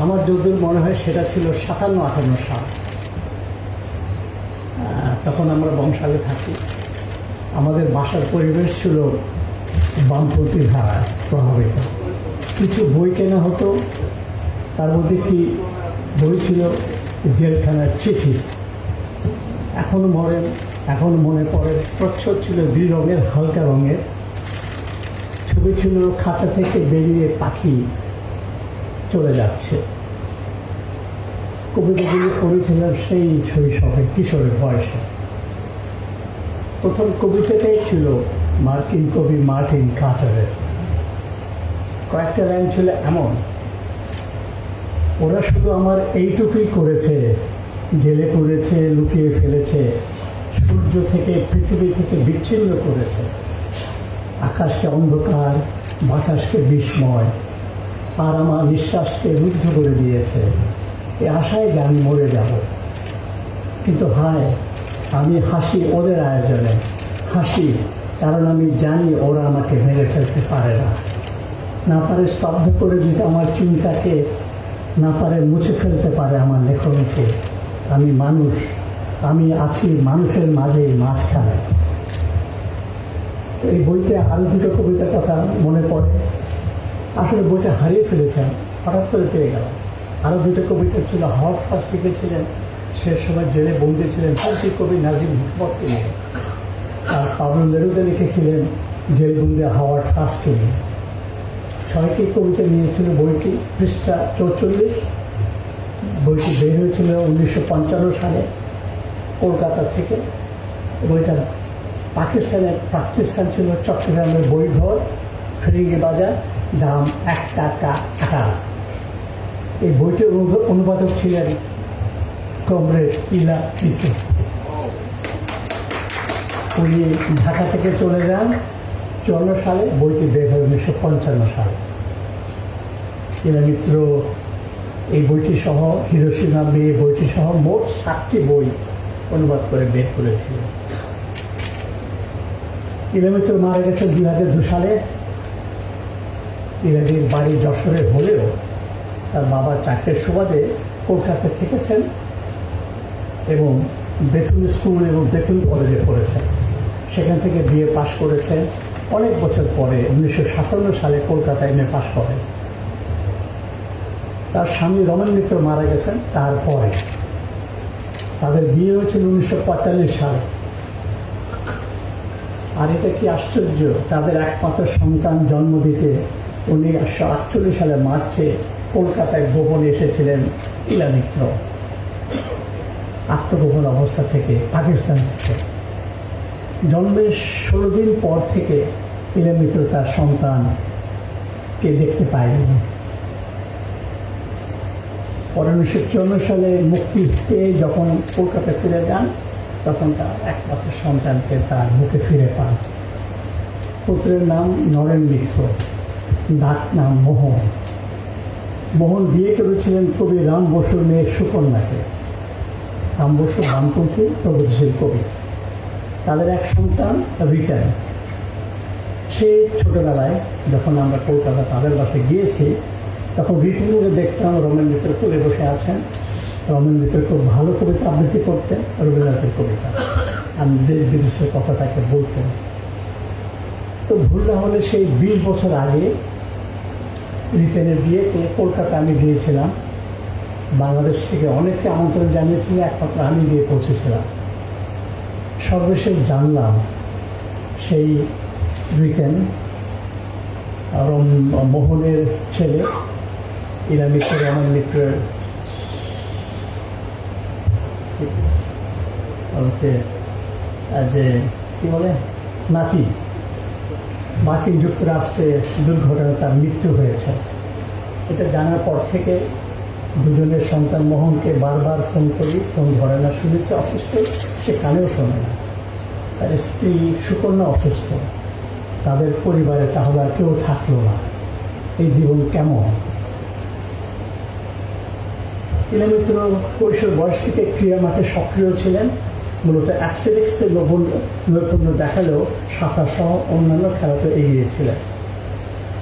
আমার যতদূর মনে হয় সেটা ছিল 57-58 সাল। তখন আমরা বংশালে থাকি। আমাদের বাসার পরিবেশ ছিল বামপন্থী ধারায় প্রভাবিত। কিছু বই কেনা হতো, তার মধ্যে একটি বই ছিল জেলখানার চিঠি। এখনও মনে পড়ে, প্রচ্ছদ ছিল 2 রঙের, হালকা রঙের। ছবি ছিল খাঁচা থেকে বেরিয়ে পাখি চলে যাচ্ছে। কবিতাগুলি পড়েছিলাম সেই শৈশবে, কিশোরের বয়সে। প্রথম কবিতাটাই ছিল মার্কিন কবি মার্টিন কার্টারের। কয়েকটা লাইন ছিল এমন: ওরা শুধু আমার এইটুকুই করেছে, জেলে করেছে, লুকিয়ে ফেলেছে, সূর্য থেকে পৃথিবী থেকে বিচ্ছিন্ন করেছে, আকাশকে অন্ধকার, বাতাসকে বিস্ময়, আর আমার নিঃশ্বাসকে রুদ্ধ করে দিয়েছে। এ আশায় যে আমি মরে যাব। কিন্তু হায়, আমি হাসি ওদের আয়োজনে, হাসি কারণ আমি জানি ওরা আমাকে মেরে ফেলতে পারে না পারে স্তব্ধ করে দিতে আমার চিন্তাকে, না পারে মুছে ফেলতে পারে আমার লেখনকে। আমি মানুষ, আমি আছি মানুষের মাঝে, মাঝখানে। এই বইতে আরও 2টো কবিতার কথা মনে পড়ে। আসলে বইটা হারিয়ে ফেলেছেন, হঠাৎ করে পেয়ে গেলাম। আরও 2টো কবিতা ছিল। হট ফার্স্ট লিখেছিলেন, শেষ সময় জেলে বন্দী ছিলেন তুর্কি কবি নাজিম হিকমতকে নিয়ে। আর পাবলো নেরুদা লিখেছিলেন জেলবন্দি হাওয়ার্ড ফার্স্টকে নিয়ে। 6টি কবিতা নিয়েছিল বইটি, পৃষ্ঠা 44। বইটি বের হয়েছিল 1955 সালে কলকাতা থেকে। বইটা পাকিস্তানের প্রাপ্তিস্থান ছিল চট্টগ্রামের বইঘর, ফিরিঙ্গি বাজার, দাম 1 টাকা 8। এই বইটির অনুবাদক ছিলেন কমরেড ইলা মিত্র। উনি ঢাকা থেকে চলে যান 54 সালে, বইটি বের হয় 1955 সালে। ইলা মিত্র এই বইটি সহ, হিরোশিমা মেয়ে বইটি সহ মোট 7টি বই অনুবাদ করে বের করেছিল। ইলা মিত্র মারা গেছেন 2002 সালে। ইলাদির বাড়ি যশোরে হলেও তার বাবার চাকরির সুবাদে কলকাতা থেকেছেন এবং বেথুন স্কুল এবং বেথুন কলেজে পড়েছেন। সেখান থেকে বিএ পাশ করেছেন। অনেক বছর পরে 1957 সালে কলকাতায় এমএ পাশ করেন। তার স্বামী রমেন মিত্র মারা গেছেন তারপরে। তাদের বিয়ে হয়েছিল 1945 সালে। আর এটা কি আশ্চর্য, তাদের একমাত্র সন্তান জন্ম দিতে 1948 সালে মার্চে কলকাতায় গোপনে এসেছিলেন ইলা মিত্র, আত্মগোপন অবস্থা থেকে, পাকিস্তান থেকে। জন্মের 16 দিন পর থেকে ইলা মিত্র তার সন্তানকে দেখতে পায়নি। পরে 1954 সালে মুক্তি পেয়ে যখন কলকাতায় ফিরে যান, তখন তার একমাত্র সন্তানকে তার বুকে ফিরে পান। পুত্রের নাম নরেন মিত্র, ডাক নাম মোহন। মোহন বিয়ে করেছিলেন কবি রাম বসুর মেয়ে সুকন্যাকে। রাম বসু বামপন্থী প্রগতিশীল কবি। তাদের এক সন্তান রিটার্ন। সে ছোটবেলায় যখন আমরা কলকাতা তাদের বাসায় গিয়েছি, তখন রিটার্নকে দেখতাম রমেন মিত্র তুলে বসে আছেন। রমেন মিত্র খুব ভালো কবিতা আবৃত্তি করতেন, রবীন্দ্রনাথের কবিতা, আর দেশ বিদেশের কথা তাকে বলতেন। তো ভুল না হলে সেই 20 বছর আগে রিতেনের বিয়েতে কলকাতা আমি গিয়েছিলাম। বাংলাদেশ থেকে অনেককে আমন্ত্রণ জানিয়েছিল, একমাত্র আমি গিয়ে পৌঁছেছিলাম। সর্বশেষ জানলাম সেই রিতেন মোহনের ছেলে, ইলা মিত্র রমেন মিত্রের যে কী বলে নাতি, মার্কিন যুক্তরাষ্ট্রে দুর্ঘটনায় তার মৃত্যু হয়েছে। এটা জানার পর থেকে দুজনের সন্তান মোহনকে বারবার ফোন করি, ফোন ধরে না, শুনেছে অসুস্থ, সে কানেও শোনে না। তার স্ত্রী সুকন্যা অসুস্থ, তাদের পরিবারে তাহলে আর কেউ থাকলো না। এই জীবন কেমন? ইলা মিত্র কৈশোর বয়স থেকে ক্রীড়া মাঠে সক্রিয় ছিলেন। মূলত অ্যাথলেটিক্সে নৈপুণ্য দেখালেও সাঁতার সহ অন্যান্য খেলাতে এগিয়েছিলেন।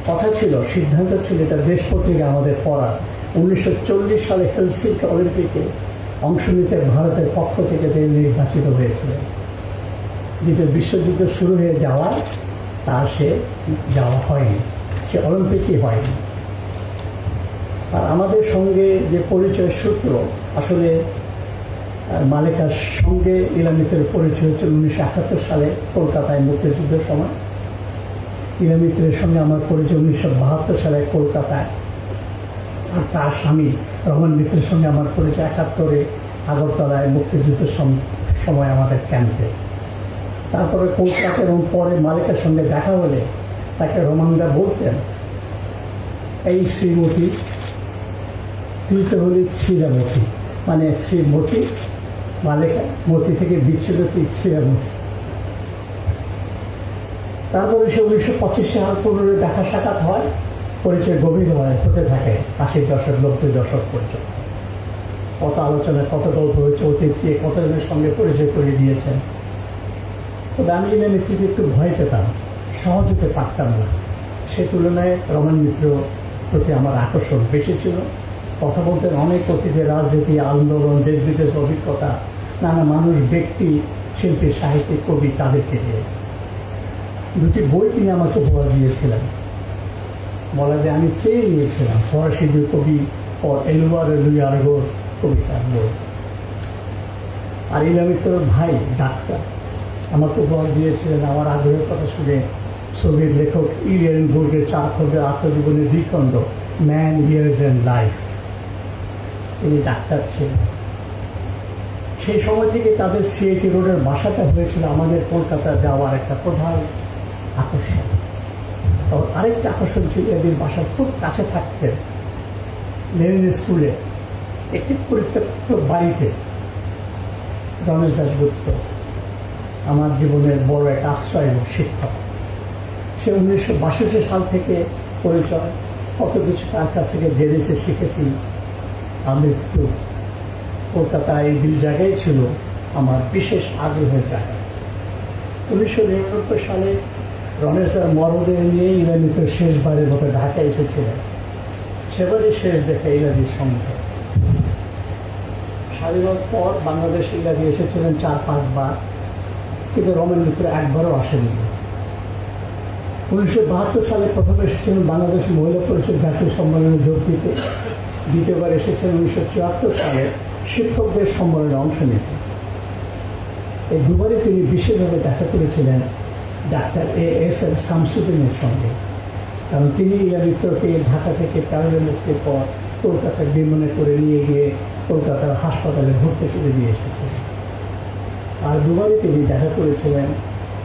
কথা ছিল, সিদ্ধান্ত ছিল এটা দেশ পত্রিকা আমাদের পড়ার। 1940 সালে হেলসিঙ্কি অলিম্পিকে অংশ নিতে ভারতের পক্ষ থেকে তিনি নির্বাচিত হয়েছিলেন। দ্বিতীয় বিশ্বযুদ্ধ শুরু হয়ে যাওয়ায় তার সে যাওয়া হয়নি, সে অলিম্পিকই হয়নি। আর আমাদের সঙ্গে যে পরিচয় সূত্র, আসলে মালেকার সঙ্গে ইলামিতের পরিচয় হচ্ছে 1971 সালে কলকাতায় মুক্তিযুদ্ধের সময়। ইলামিতের সঙ্গে আমার পরিচয় 1972 সালে কলকাতায়। আর তার স্বামী রমন মিত্রের সঙ্গে আমার পরিচয় 71-এ আগরতলায় মুক্তিযুদ্ধের সময় আমাদের ক্যাম্পে। তারপরে কলকাতা এবং পরে মালিকের সঙ্গে দেখা হলে তাকে রমানদা বলতেন, এই শ্রীমতী, তুই তো হলি শ্রীরামতী, মানে শ্রীমতী, মালিকা মতি থেকে বিচ্ছিন্ন, তুই শ্রীরামতী। তারপরে সে 1925 সাল 15 দেখা সাক্ষাৎ হয়, পরিচয় গভীর হয়, হতে থাকে 80 দশক 90 দশক পর্যন্ত। কত আলোচনা, কত গল্প হয়েছে, অতীত দিয়ে কতজনের সঙ্গে পরিচয় করে দিয়েছেন। তবে আমি ইলামিত্রকে একটু ভয় পেতাম, সহজ হতে পারতাম না। সে তুলনায় রমন মিত্র প্রতি আমার আকর্ষণ বেশি ছিল। কথা বলতেন অনেক অতীতের রাজনীতি, আন্দোলন, দেশ বিদেশ অভিজ্ঞতা, নানা মানুষ, ব্যক্তি, শিল্পী, সাহিত্যিক, কবি, তাদেরকে নিয়ে। দুটি বই তিনি আমাকে উপহার দিয়েছিলেন। বলা যায় আমি চেয়ে নিয়েছিলাম ফরাসি দুই কবি এলুয়ার লুই আরগোর কবিতার বই। আর ইলামিত্রর ভাই ডাক্তার আমাকে উপহার দিয়েছিলেন আমার আগ্রহের কথা শুনে সোভিয়েত লেখক ইলিয়ানবুর্গের 4 খণ্ডের আত্মজীবনের দ্বিখণ্ড ম্যান, ইয়ার্স অ্যান্ড লাইফ। তিনি ডাক্তার ছিলেন। সেই সময় থেকে তাদের সিআইটি রোডের বাসাটা হয়েছিল আমাদের কলকাতা যাওয়ার একটা প্রধান আকর্ষণ। তখন আরেকটা আকর্ষণ ছিল, এদের বাসার খুব কাছে থাকতেন লেনিন স্কুলে একটি পরিত্যক্ত বাড়িতে রমেশ দাশগুপ্ত, আমার জীবনের বড় এক আশ্রয় এবং শিক্ষক। সে 1962 সাল থেকে পরিচয়, কত কিছু তার কাছ থেকে জেনেছে, শিখেছি। আমৃত্যু কলকাতায় এই দুই জায়গায় ছিল আমার বিশেষ আগ্রহের জায়গা। 1999 সালে রমেশদার মরদেহ নিয়ে ইলামিত শেষবারের মতো ঢাকায় এসেছিলেন। সেবারই শেষ দেখা ইলাদির সঙ্গে। স্বাধীনতার পর বাংলাদেশ ইলাদি এসেছিলেন 4-5 বার, কিন্তু রমেন মিত্র একবারও আসেননি। 1972 সালে প্রথম এসেছিলেন বাংলাদেশ মহিলা পরিষদ জাতীয় সম্মেলনে যোগ দিতে। দ্বিতীয়বার এসেছেন 1974 সালে শিক্ষকদের সম্মেলনে অংশ নিতে। এই দুবারই তিনি বিশেষভাবে দেখা করেছিলেন ডাক্তার এস.এম. শামসুদ্দিনের সঙ্গে, কারণ তিনি ইলামিত্রকে ঢাকা থেকে প্যারোলে মুক্তির পর কলকাতার বিমানে করে নিয়ে গিয়ে কলকাতার হাসপাতালে ভর্তি করে দিয়ে এসেছিলেন। আর দুবারই তিনি দেখা করেছিলেন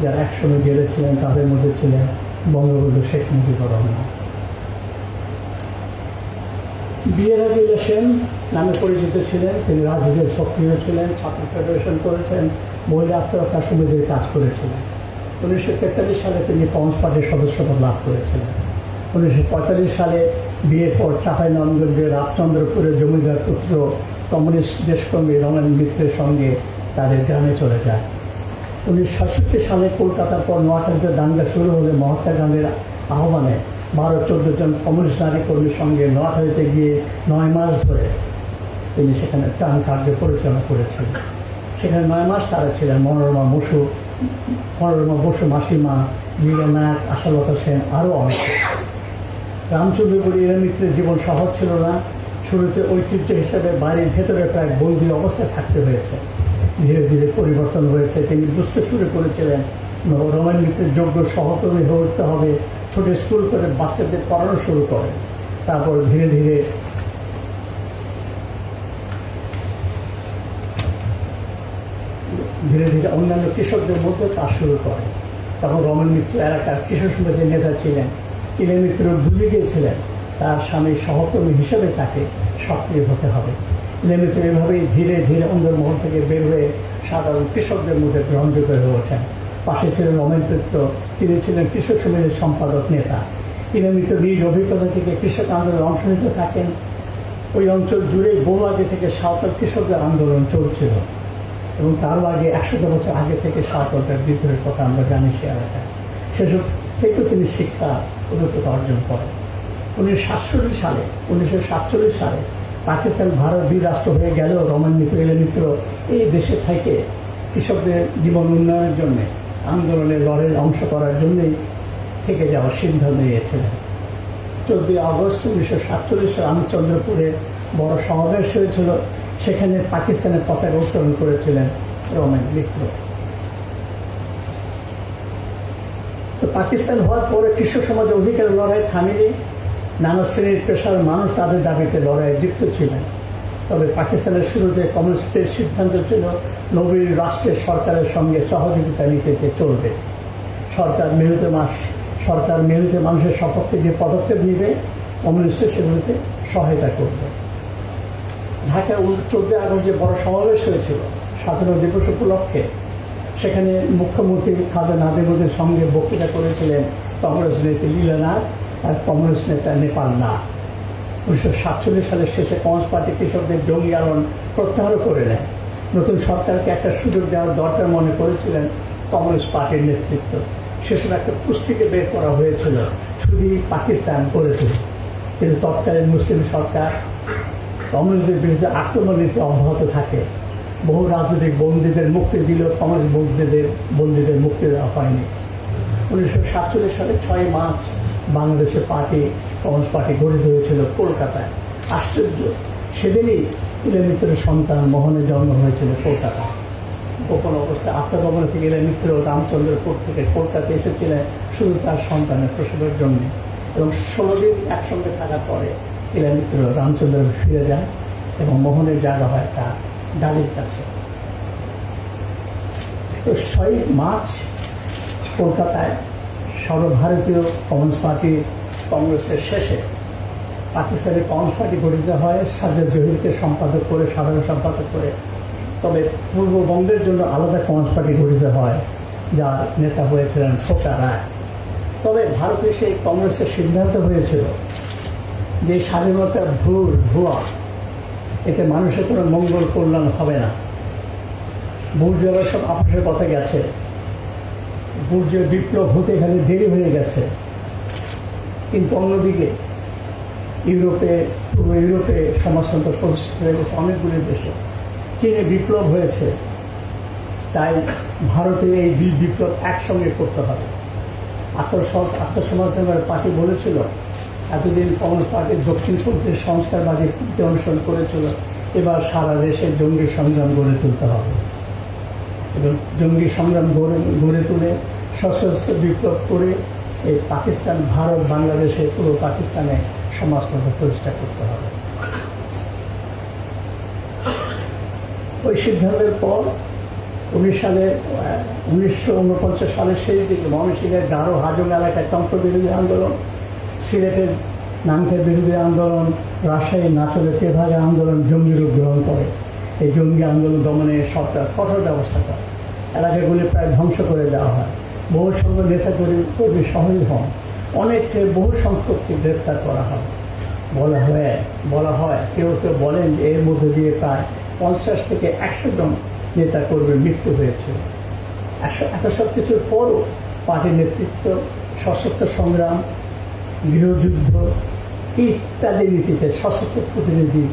যারা একসঙ্গে জেলে ছিলেন, তাদের মধ্যে ছিলেন বঙ্গবন্ধু শেখ মুজিবুর রহমান। বিয়ের আগে সেন নামে পরিচিত ছিলেন। তিনি রাজনীতিতে সক্রিয় ছিলেন, ছাত্র ফেডারেশন করেছেন, মহিলা আত্মরক্ষা সমিতির কাজ করেছিলেন। 1943 সালে তিনি কংগ্রেস পার্টির সদস্যপদ লাভ করেছিলেন। 1945 সালে বিয়ের পর চাঁপাইনবাবগঞ্জের রামচন্দ্রপুরের জমিদার পুত্র কমিউনিস্ট দেশকর্মী রমেন মিত্রের সঙ্গে তাদের গ্রামে চলে যায়। 1967 সালে কলকাতার পর নোয়াখালীতে দাঙ্গা শুরু হলে মহাত্মা গান্ধীর আহ্বানে 12-14 জন কমিউনিস্ট নারী কর্মীর সঙ্গে নোয়াখালীতে গিয়ে 9 মাস ধরে তিনি সেখানে ত্রাণ কার্য পরিচালনা করেছিলেন। সেখানে 9 মাস তারা ছিলেন মনোরমা বসু, মাসিমা, মীরা নায়ক, আশালতা সেন, আরও অনেক। রামচন্দ্রপুর ইলামিত্রের জীবন সহজ ছিল না। শুরুতে ঐতিহ্য হিসাবে বাড়ির ভেতরে প্রায় বন্দি অবস্থায় থাকতে হয়েছে। ধীরে ধীরে পরিবর্তন হয়েছে। তিনি বুঝতে শুরু করেছিলেন রমেন মিত্রের যোগ্য সহকর্মী হয়ে উঠতে হবে। ছোট স্কুল করে বাচ্চাদের পড়ানো শুরু করেন। তারপর ধীরে ধীরে অন্যান্য কৃষকদের মধ্যে কাজ শুরু করে। তখন রমেন মিত্র এলাকার কৃষক সমিতির নেতা ছিলেন। ইলামিত্র বুঝে গিয়েছিলেন তার স্বামীর সহকর্মী হিসেবে তাকে সক্রিয় হতে হবে। ইলামিত্র এভাবেই ধীরে ধীরে অন্দরমহল থেকে বের হয়ে সাধারণ কৃষকদের মধ্যে গ্রহণযোগ্য হয়ে ওঠেন। পাশে ছিলেন রমেন মিত্র, তিনি ছিলেন কৃষক সমিতির সম্পাদক নেতা। ইলামিত্র নিজ অভিজ্ঞতা থেকে কৃষক আন্দোলনে অংশ নিতে থাকেন। ওই অঞ্চল জুড়ে বহু আগে থেকে সাঁওতাল কৃষকদের আন্দোলন চলছিল এবং তারও আগে 100 বছর আগে থেকে সাঁওতালদের বিদ্রোহের কথা আমরা জানি সে এলাকায়। সেসব থেকেও তিনি শিক্ষা অভিজ্ঞতা অর্জন করেন। 1947 সালে পাকিস্তান ভারত দুই রাষ্ট্র হয়ে গেলেও রমেন মিত্র, ইলা মিত্র এই দেশে থেকে কৃষকদের জীবন উন্নয়নের জন্যে, আন্দোলনে লড়াইয়ে অংশ করার জন্যই থেকে যাওয়ার সিদ্ধান্ত নিয়েছিলেন। 14 আগস্ট 1947 রামচন্দ্রপুরে বড় সমাবেশ হয়েছিল, সেখানে পাকিস্তানের পতাকা উত্তোলন করেছিলেন রমেন মিত্র। তো পাকিস্তান হওয়ার পরে কৃষক সমাজের অধিকার লড়াই থামেনি। নানা শ্রেণীর পেশার মানুষ তাদের দাবিতে লড়াইয়ে যুক্ত ছিলেন। তবে পাকিস্তানের শুরুতে কমিউনিস্টদের সিদ্ধান্ত ছিল নবীন রাষ্ট্রের সরকারের সঙ্গে সহযোগিতা নিতে চলবে। সরকার মেহনতি মানুষের সপক্ষে যে পদক্ষেপ নেবে, কমিউনিস্টরা সেগুলিতে সহায়তা করবে। ঢাকায় 14 আগস্ট যে বড় সমাবেশ হয়েছিল স্বাধীনতা দিবস উপলক্ষে, সেখানে মুখ্যমন্ত্রী খাজা নাজিমুদ্দিনের সঙ্গে বক্তৃতা করেছিলেন কংগ্রেস নেতা লীলা নাথ আর কমিউনিস্ট নেতা নেপাল নাথ। 1947 সালের শেষে কমিউনিস্ট পার্টি কৃষকদের জঙ্গি আন্দোলন প্রত্যাহার করে নেয়। নতুন সরকারকে একটা সুযোগ দেওয়ার দরকার মনে করেছিলেন কমিউনিস্ট পার্টির নেতৃত্ব। সেসব একটা পুস্তিকে বের করা হয়েছিল, শুধু পাকিস্তান করেছিল। কিন্তু তৎকালীন মুসলিম সরকার কমিউনিস্টদের বিরুদ্ধে আক্রমণ নীতি অব্যাহত থাকে। বহু রাজনৈতিক বন্দীদের মুক্তি দিলেও কমিউনিস্ট বন্দীদের মুক্তি দেওয়া হয়নি। 1947 সালে 6 মার্চ বাংলাদেশের কমিউনিস্ট পার্টি গঠিত হয়েছিল কলকাতায়। আশ্চর্য, সেদিনই ইলা মিত্রের সন্তান মোহনের জন্ম হয়েছিল কলকাতায়। গোপন অবস্থায় আত্মগোপন থেকে ইলা মিত্র রামচন্দ্রপুর থেকে কলকাতা এসেছিলেন শুধু তার সন্তানের প্রসবের জন্য, এবং 16 দিন একসঙ্গে থাকার পরে ইলা মিত্র রামচন্দ্রপুর ফিরে যান এবং মোহনের জায়গা হয় তার দাদির কাছে। তো 6 মার্চ কলকাতায় সর্বভারতীয় কমিউনিস্ট পার্টি কংগ্রেসের শেষে পাকিস্তানের কমিউনিস্ট পার্টি গঠিত হয় সাজ্জাদ জহিরকে সম্পাদক করে, সাধারণ সম্পাদক করে। তবে পূর্ববঙ্গের জন্য আলাদা কমিউনিস্ট পার্টি গঠিত হয়, যার নেতা হয়েছিলেন খোকা রায়। তবে ভারতে সেই কংগ্রেসের সিদ্ধান্ত হয়েছিল যে স্বাধীনতা ভুয়া, এতে মানুষের কোনো মঙ্গল কল্যাণ হবে না। বুর্জোয়ারা সব আপোষের পথে গেছে, বুর্জোর বিপ্লব হতে এখানে দেরি হয়ে গেছে। কিন্তু অন্যদিকে পূর্ব ইউরোপে সমাজতন্ত্র প্রতিষ্ঠিত হয়ে গেছে অনেকগুলি দেশে। চীনে বিপ্লব হয়েছে, তাই ভারতে এই দুই বিপ্লব একসঙ্গে করতে হবে। আত্মসমালোচনার পার্টি বলেছিল, এতদিন কমিউনিস্ট পার্টি দক্ষিণপন্থী সংস্কারবাদী অনুসরণ করেছিল, এবার সারা দেশে জঙ্গি সংগ্রাম গড়ে তুলতে হবে এবং জঙ্গি সংগ্রাম গড়ে তুলে সশস্ত্র বিপ্লব করে এই পাকিস্তান, ভারত, বাংলাদেশে, পুরো পাকিস্তানে সমাজতন্ত্র প্রতিষ্ঠা করতে হবে। ওই সিদ্ধান্তের পর 1949 সালের শেষ দিকে ময়মনসিংহের গারো হাজং এলাকায় তন্ত্র বিরোধী আন্দোলন, সিলেটের নামকের বিরোধী আন্দোলন, রাজশাহীর নাচলে তেভাগা আন্দোলন জঙ্গি রূপ গ্রহণ করে। এই জঙ্গি আন্দোলন দমনে সরকার কঠোর ব্যবস্থা করে, এলাকাগুলি প্রায় ধ্বংস করে দেওয়া হয়। বহু সংখ্যক নেতা কর্মী শহীদ হন, অনেককে বহু সংখ্যককে গ্রেফতার করা হয়। বলা হয় কেউ বলেন যে এর মধ্যে দিয়ে প্রায় 50 থেকে 100 জন নেতা কর্মীর মৃত্যু হয়েছে। এত সব কিছুর পরও পার্টির নেতৃত্ব সশস্ত্র সংগ্রাম, গৃহযুদ্ধ ইত্যাদি নীতিতে সশস্ত্র প্রতিনিধি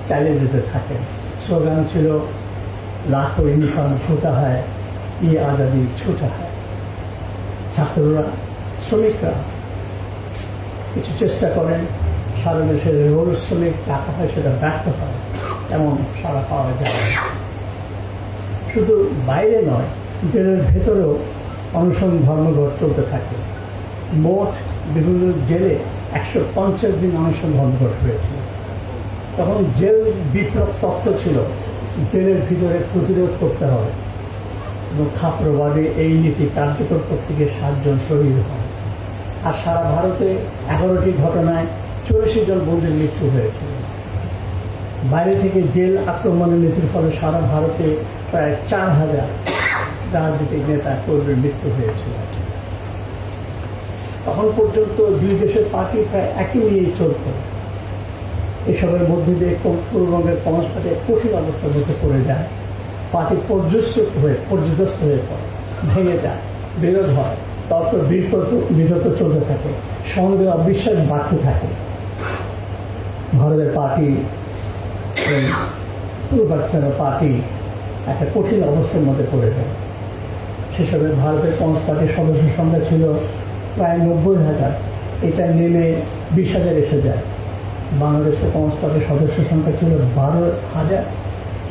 চালিয়ে যেতে থাকেন। স্লোগান ছিল লাখো ইনসান ছুটা হয়, ই আজাদি ছুটা হয়। ছাত্ররা, শ্রমিকরা কিছু চেষ্টা করেন, সারা দেশের রোল শ্রমিক টাকা হয়, সেটা ব্যর্থ হয়, এমন সারা পাওয়া যায়। শুধু বাইরে নয়, জেলের ভেতরেও অনশন ধর্মঘট চলতে থাকে। মোট বিভিন্ন জেলে 150 দিন অনশন ধর্মঘট হয়েছিল। তখন জেল বিপ্লব তত্ত্ব ছিল, জেলের ভিতরে প্রতিরোধ করতে হবে, এবং খাপড়বাদে এই নীতি কার্যকর করতে গিয়ে 7 জন শহীদ হন। আর সারা ভারতে 11টি ঘটনায় 84 জন বন্দীর মৃত্যু হয়েছিল। বাইরে থেকে জেল আক্রমণের নীতির ফলে সারা ভারতে প্রায় 4000 রাজনৈতিক নেতা কর্মীর মৃত্যু হয়েছিল। তখন পর্যন্ত দুই দেশের পার্টি প্রায় একই নিয়েই চলত। এসবের মধ্যে দিয়ে পূর্ববঙ্গের কমিউনিস্ট পার্টি কঠিন অবস্থার মধ্যে পড়ে যায়। পার্টি পর্যদস্ত হয়ে পড়ে, ভেঙে যায়, বিরোধ হয়, তত বিরত চলতে থাকে, সন্দেহ অবিশ্বাস বাড়তে থাকে। ভারতের পার্টি পূর্বাঞ্চলের পার্টি একটা কঠিন অবস্থার মধ্যে পড়ে যায়। সেসবে ভারতের কমিউনিস্ট পার্টির সদস্য সংখ্যা ছিল প্রায় 90,000, এটা নেমে 20,000 এসে যায়। বাংলাদেশের কমিউনিস্ট পার্টির সদস্য সংখ্যা ছিল 12,000,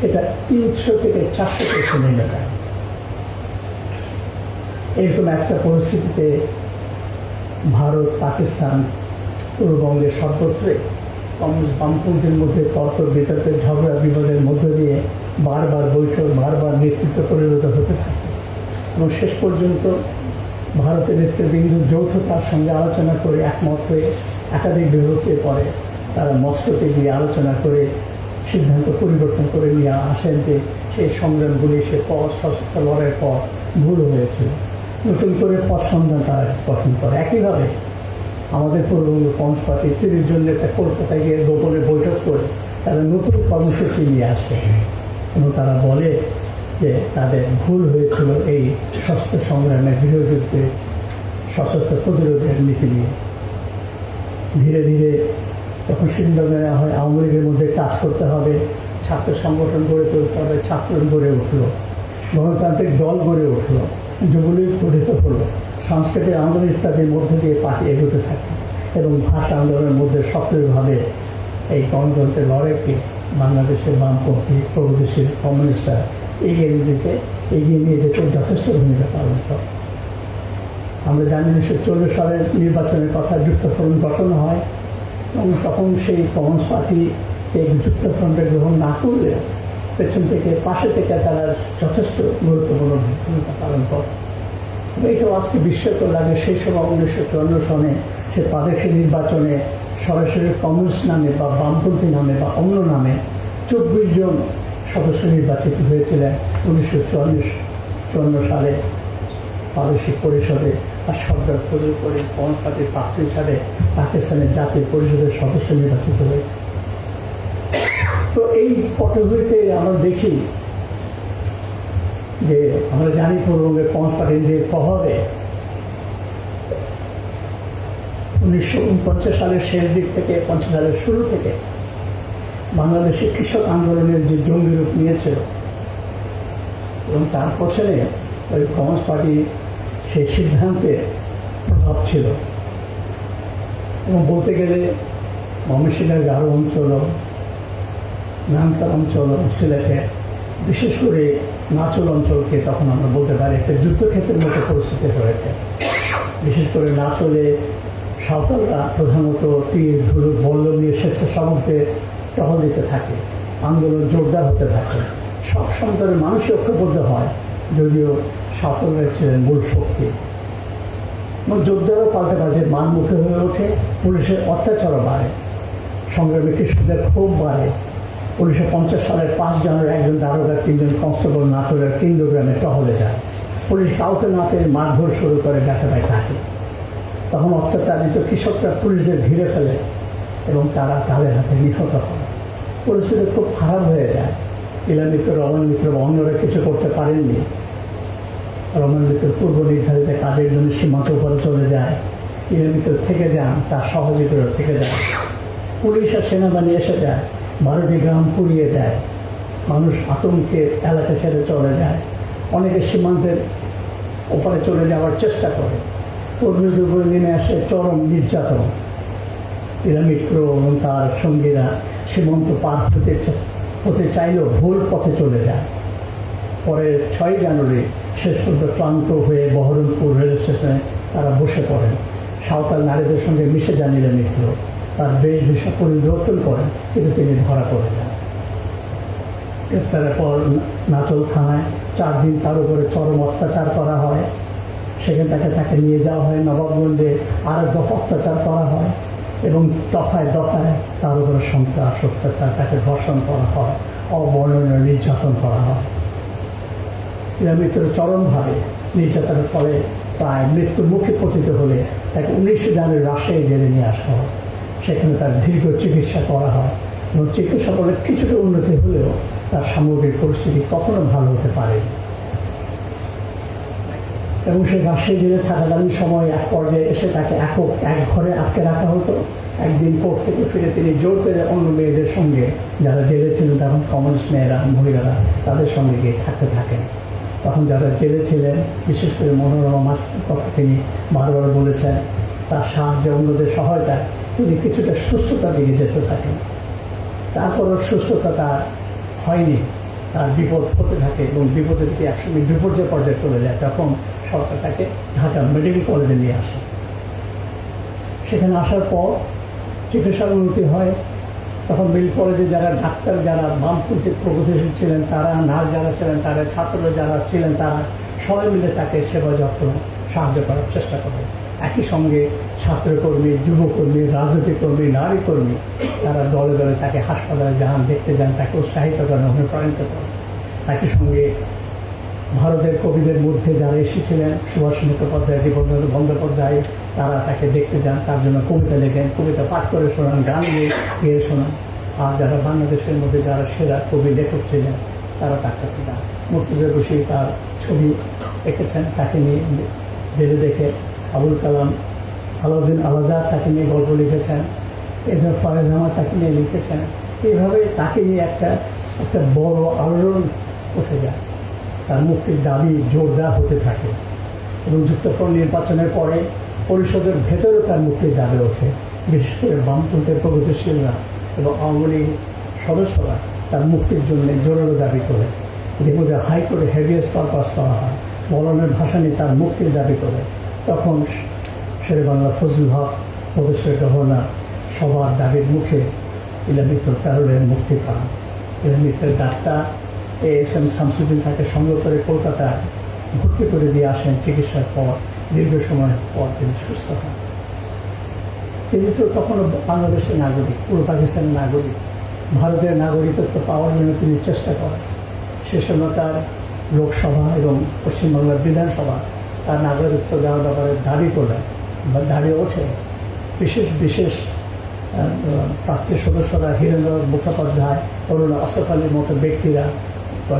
এটা 300 থেকে 400 এসে নেমে যায়। এরকম একটা পরিস্থিতিতে ভারত, পাকিস্তান, পূর্ববঙ্গের সর্বত্রে কমিউনিস্ট বামপন্থীর মধ্যে তর্ক বিতর্কের ঝগড়া বিবাদের মধ্য দিয়ে বারবার বৈঠক, বারবার নেতৃত্ব পরিণত হতে থাকে এবং শেষ পর্যন্ত ভারতের নেতৃবৃন্দ যৌথতার সঙ্গে আলোচনা করে একমত হয়ে একাধিক বিভক্তির পরে তারা মস্কোতে গিয়ে আলোচনা করে সিদ্ধান্ত পরিবর্তন করে নিয়ে আসেন যে সেই সংগ্রামগুলি, সে পথ, সশস্ত্র লড়াইয়ের পথ ভুল হয়েছিল। নতুন করে পথ সন্ধান তারা গঠন করে। একইভাবে আমাদের পূর্ববঙ্গ কমিউনিস্ট পার্টি 30 জন নেতা কলকাতায় গিয়ে গোপনে বৈঠক করে তারা নতুন কর্মসূচি নিয়ে আসে এবং তারা বলে যে তাদের ভুল হয়েছিল এই সশস্ত্র সংগ্রামের গৃহযুদ্ধে সশস্ত্র প্রতিরোধের নীতি নিয়ে। ধীরে ধীরে তখন সিদ্ধান্ত নেওয়া হয় আওয়ামী লীগের মধ্যে কাজ করতে হবে, ছাত্র সংগঠন গড়ে তুলতে হবে, ছাত্র গড়ে উঠল, গণতান্ত্রিক দল গড়ে উঠল, যুবলীগ গঠিত হলো, সাংস্কৃতিক আন্দোলন ইত্যাদির মধ্যে দিয়ে পার্টি এগোতে থাকে এবং ভাষা আন্দোলনের মধ্যে সক্রিয়ভাবে এই গণতন্ত্রের লড়াইকে বাংলাদেশের বামপন্থী প্রগতিশীল কমিউনিস্টরা এগিয়ে নিয়ে যেতে যথেষ্ট ভূমিকা পালন করে। আমরা জানি 1940 সালের নির্বাচনের কথা যুক্তফ্রন্ট গঠন হয় এবং তখন সেই কমিউনিস্ট পার্টি এই যুক্তফ্রন্টে গ্রহণ না করলে পেছন থেকে পাশে থেকে তারা যথেষ্ট গুরুত্বপূর্ণ ভূমিকা পালন করে। এইটাও আজকে বিস্ময়কর লাগে। সেই সময় 1954 সনে সে প্রাদেশিক নির্বাচনে সরাসরি কমিউনিস্ট নামে বা বামপন্থী নামে বা অন্য নামে 24 জন সদস্য নির্বাচিত হয়েছিলেন 1954 সালে প্রাদেশিক পরিষদে। আর সরকার ফজল করে কমিউনিস্ট পার্টির প্রার্থী হিসাবে পাকিস্তানের জাতীয় পরিষদের সদস্য নির্বাচিত হয়েছে। তো এই পটভূমিতে আমরা দেখি যে আমরা জানি পূর্ববঙ্গের কমিউনিস্ট পার্টির প্রভাবে 1949 সালের শেষ দিক থেকে 50 সালের শুরু থেকে বাংলাদেশে কৃষক আন্দোলনের যে জঙ্গি রূপ নিয়েছিল এবং তার পছনে ওই কমিউনিস্ট পার্টি সেই সিদ্ধান্তের প্রভাব ছিল এবং বলতে গেলে ময়মনসিংহের গারো অঞ্চল, নামতার অঞ্চল, সিলেটের বিশেষ করে নাচল অঞ্চলকে তখন আমরা বলতে পারি একটা যুদ্ধক্ষেত্রের মতো পরিস্থিতি হয়েছে। বিশেষ করে নাচলে সাঁওতালরা প্রধানত তীর, ধনুক, বল্লম নিয়ে স্বেচ্ছাসেবককে টহল দিতে থাকে, আন্দোলন জোরদার হতে থাকে। সব সন্তানের মানুষই ঐক্যবদ্ধ হয়, যদিও সাঁওতালরা ছিলেন মূল শক্তি এবং যোদ্ধারও পাল্টে পাল্টে মানমুখী হয়ে ওঠে। পুলিশের অত্যাচারও বাড়ে, সংগ্রামী কৃষকদের ক্ষোভ বাড়ে। 1950 সালের 5 জানুয়ারি একজন দারোগা, 3 জন কনস্টেবল নাটোরের কেন্দ্রগ্রামে টহলে যায়। পুলিশ কাউকে না পেয়ে মারধর শুরু করে ব্যথাটায় থাকে। তখন অত্যাচারিত কৃষকরা পুলিশদের ঘিরে ফেলে এবং তারা তাদের হাতে নিহত হয়। পরিস্থিতি খুব খারাপ হয়ে যায়। ইলা মিত্র, রমন মিত্র বা অন্যরা কিছু করতে পারেননি। রমন মিত্র পূর্ব নির্ধারিত কাজের জন্য সীমান্ত উপরে চলে যায়। ইলা মিত্র থেকে যান, তার সহযোগীরা থেকে যায়। পুলিশ আর সেনাবাহিনী এসে যায়, 12টি গ্রাম পুড়িয়ে দেয়। মানুষ আতঙ্কে এলাকা ছেড়ে চলে যায়। অনেকে সীমান্তের ওপারে চলে যাওয়ার চেষ্টা করে। কর্মীদের উপরে নেমে আসে চরম নির্যাতন। ইলা মিত্র এবং তার সঙ্গীরা সীমান্ত পার হতে চাইলেও ভুল পথে চলে যায়। পরে 6 জানুয়ারি শেষ পর্যন্ত ক্লান্ত হয়ে বহরমপুর রেল স্টেশনে তারা বসে পড়েন। সাঁওতাল নারীদের সঙ্গে মিশে যান ইলা মিত্র। তার বেশভূষা পরিবর্তন করেন, কিন্তু তিনি ধরা পড়ে যান। গ্রেফতারের পর নাচল থানায় 4 দিন তার উপরে চরম অত্যাচার করা হয়। সেখানে তাকে নিয়ে যাওয়া হয় নবাবগঞ্জে, আর এক দফা অত্যাচার করা হয় এবং দফায় দফায় তার উপরে সন্ত্রাস, অত্যাচার, তাকে ধর্ষণ করা হয়, অবর্ণনীয় নির্যাতন করা হয়। ইলা মিত্র চরমভাবে নির্যাতনের ফলে প্রায় মৃত্যুর মুখে পতিত হলে তাকে 19 জানুয়ারি রাজশাহী জেলে নিয়ে আসা হয়। সেখানে তার দীর্ঘ চিকিৎসা করা হয় এবং চিকিৎসা করলে কিছুটা উন্নতি হলেও তার সামগ্রিক পরিস্থিতি কখনো ভালো হতে পারেনি। এবং সে রাজশাহী জেলে থাকাকালীন সময় এক পর্যায়ে এসে তাকে এক ঘরে আটকে রাখা হতো। একদিন কোর্ট থেকে ফিরে তিনি জোর করে অন্য মেয়েদের সঙ্গে, যারা জেলে ছিলেন তখন কমিউনিস্ট মেয়েরা, মহিলারা, তাদের সঙ্গে গিয়ে থাকতে থাকেন। তখন যারা জেলে ছিলেন, বিশেষ করে মনোরমা মাস্টার কথা তিনি বারবার বলেছেন, তার সাহায্য, অন্যদের সহায়তায় তিনি কিছুটা সুস্থতার দিকে যেতে থাকেন। তারপরও সুস্থতা তার হয়নি, তার বিপদ হতে থাকে এবং বিপদের দিকে একসঙ্গে বিপর্যয় পর্যায়ে চলে যায়। তখন সরকার তাকে ঢাকা মেডিকেল কলেজে নিয়ে আসে। সেখানে আসার পর চিকিৎসার উন্নতি হয়। তখন মেডিকেল কলেজে যারা ডাক্তার, যারা বামপন্থী প্রগতিশীল ছিলেন, তারা, নার্স যারা ছিলেন, তারা, ছাত্র যারা ছিলেন, তারা সবাই মিলে তাকে সেবা যত্ন সাহায্য করার চেষ্টা করে। একই সঙ্গে ছাত্রকর্মী, যুবকর্মী, রাজনৈতিক কর্মী, নারী কর্মী, তারা দলে দলে তাকে হাসপাতালে যান, দেখতে যান, তাকে উৎসাহিত করেন, অনুপ্রাণিত করেন। একই সঙ্গে ভারতের কবিদের মধ্যে যারা এসেছিলেন, সুভাষ মুখোপাধ্যায়, দীপেন্দ্র বন্দ্যোপাধ্যায়, তারা তাকে দেখতে যান, তার জন্য কবিতা লেখেন, কবিতা পাঠ করে শোনান, গান গেয়ে শোনান। আর যারা বাংলাদেশের মধ্যে যারা সেরা কবি লেখক ছিলেন, তারা তার কাছে যান। মুর্তজা বশীর তার ছবি এঁকেছেন, তাকে নিয়ে জেলে দেখে। আবুল কালাম, আলাউদ্দিন আলাদা তাকে নিয়ে গল্প লিখেছেন। এদের ফয়েজ আহমদ তাকে নিয়ে লিখেছেন। এইভাবে তাকে নিয়ে একটা বড় আলোড়ন উঠে যায়। তার মুক্তির দাবি জোরদার হতে থাকে এবং যুক্তফ্রন্ট নির্বাচনের পরে পরিষদের ভেতরেও তার মুক্তির দাবি ওঠে। বিশেষ করে বামপন্থের প্রগতিশীলরা এবং আওয়ামী লীগ সদস্যরা তার মুক্তির জন্য জোরালো দাবি করে। যেগুলো হাইকোর্টে হেভিয়াস কর্পাস করা হয়, মৌলানার ভাসানী তার মুক্তির দাবি করে। তখন শেরেবাংলা ফজলুল হক প্রদেশের গভর্নর সবার দাবির মুখে ইলামিত্র প্যারোলের মুক্তি পান। ইলামিত্রের ডাক্তার ASM শামসুদ্দিন তাকে সঙ্গে করে কলকাতায় ভর্তি করে দিয়ে আসেন। চিকিৎসার পর দীর্ঘ সময় পর তিনি সুস্থ হন। তিনি তো তখনও বাংলাদেশের নাগরিক, পূর্ব পাকিস্তানের নাগরিক। ভারতের নাগরিকত্ব পাওয়ার জন্য তিনি চেষ্টা করেন। সে সময় তার লোকসভা এবং পশ্চিমবাংলার বিধানসভা তার নাগরিকত্ব দেওয়ার ব্যাপারে দাবি তোলেন বা দাবি ওঠে। বিশেষ প্রার্থী সদস্যরা, হীরেন্দ্র মুখোপাধ্যায়, অরুণ আসফ আলীর মতো ব্যক্তিরা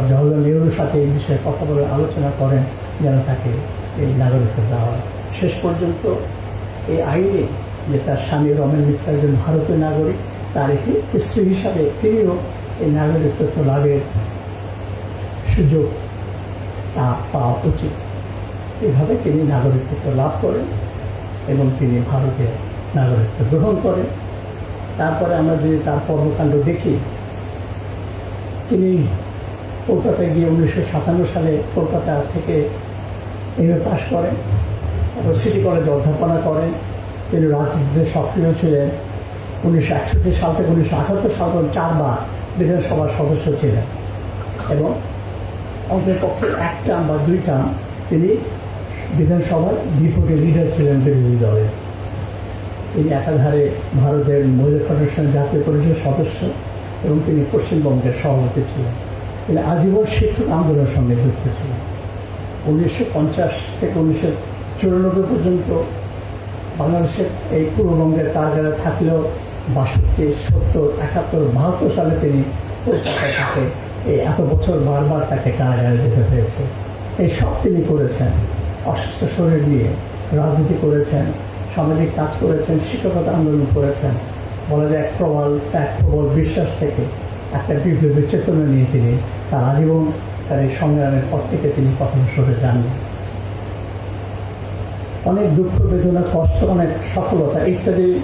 জওহরলাল নেহরুর সাথে এই বিষয়ে কথা বলে আলোচনা করেন যেন তাকে এই নাগরিকত্ব দেওয়া হয়। শেষ পর্যন্ত এই আইনে যে তার স্বামী রমেন মিত্র একজন ভারতীয় নাগরিক, তার স্ত্রী হিসাবে তিনিও এই নাগরিকত্ব লাভের সুযোগ পাওয়া উচিত। এইভাবে তিনি নাগরিকত্ব লাভ করেন এবং তিনি ভারতের নাগরিকত্ব গ্রহণ করেন। তারপরে আমরা যদি তার কর্মকাণ্ড দেখি, তিনি কলকাতায় গিয়ে 1957 সালে কলকাতা থেকে MA পাশ করেন। তারপর সিটি কলেজে অধ্যাপনা করেন। তিনি রাজনীতিতে সক্রিয় ছিলেন। 1961 সাল থেকে 1978 সাল পর্যন্ত 4 বার বিধানসভার সদস্য ছিলেন এবং অন্ততপক্ষে 1 টার্ম বা 2 টার্ম তিনি বিধানসভার ডিপুটি লিডার ছিলেন বিরোধী দলের। তিনি একাধারে ভারতের মহিলা ফেডারেশনের জাতীয় পরিষদের সদস্য এবং তিনি পশ্চিমবঙ্গের সভাপতি ছিলেন। তিনি আজীবন শিক্ষক আন্দোলনের সঙ্গে যুক্ত ছিলেন। 1950 থেকে 1994 পর্যন্ত বাংলাদেশের এই পূর্ববঙ্গের কারাগারে থাকলেও 62, 70, 71, 72 সালে তিনি কলকাতায় থাকে। এই এত বছর বারবার তাকে কারাগারে যেতে হয়েছে। এই সব তিনি করেছেন। অসুস্থ শরীর নিয়ে রাজনীতি করেছেন, সামাজিক কাজ করেছেন, শিক্ষকতা আন্দোলন করেছেন। বলা যায় এক প্রবল বিশ্বাস থেকে একটা বিপ্লবী চেতনা নিয়ে তিনি তার আজীবন তার এই সংগ্রামের পর থেকে তিনি কখনো সরে যাননি। অনেক দুঃখ, বেদনা, কষ্ট, অনেক সফলতা ইত্যাদির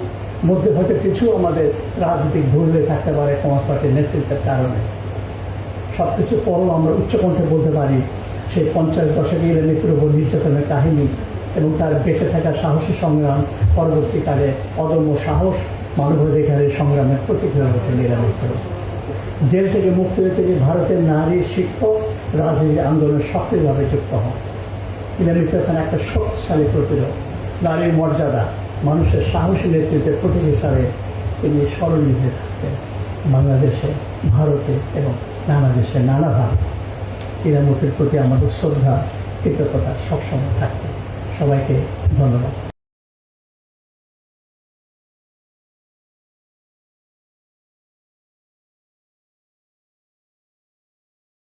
মধ্যে হয়তো কিছু আমাদের রাজনৈতিক ভুল হয়ে থাকতে পারে কমাস পার্টির নেতৃত্বের কারণে। সব কিছু পরও আমরা উচ্চকণ্ঠে বলতে পারি সেই 50 দশকে ইলামিত্রের উপর নির্যাতনের কাহিনী এবং তার বেঁচে থাকার সাহসী সংগ্রাম, পরবর্তীকালে অদম্য সাহস, মানবাধিকারের সংগ্রামের প্রতীক হয়ে ওঠেন ইলামিত্র। জেল থেকে মুক্তি হয়ে তিনি ভারতের নারী শিক্ষক রাজনীতি আন্দোলনে সক্রিয়ভাবে যুক্ত হন। ইলামিত্র এখানে একটা শক্তিশালী প্রতিরোধ, নারীর মর্যাদা, মানুষের সাহসী নেতৃত্বের প্রতীক হিসাবে তিনি স্মরণীয় হয়ে থাকতেন বাংলাদেশে, ভারতে এবং নানা দেশে নানাভাবে। ইলামিত্রের প্রতি আমাদের শ্রদ্ধা, কৃতজ্ঞতা সবসময় থাকবে। সবাইকে ধন্যবাদ।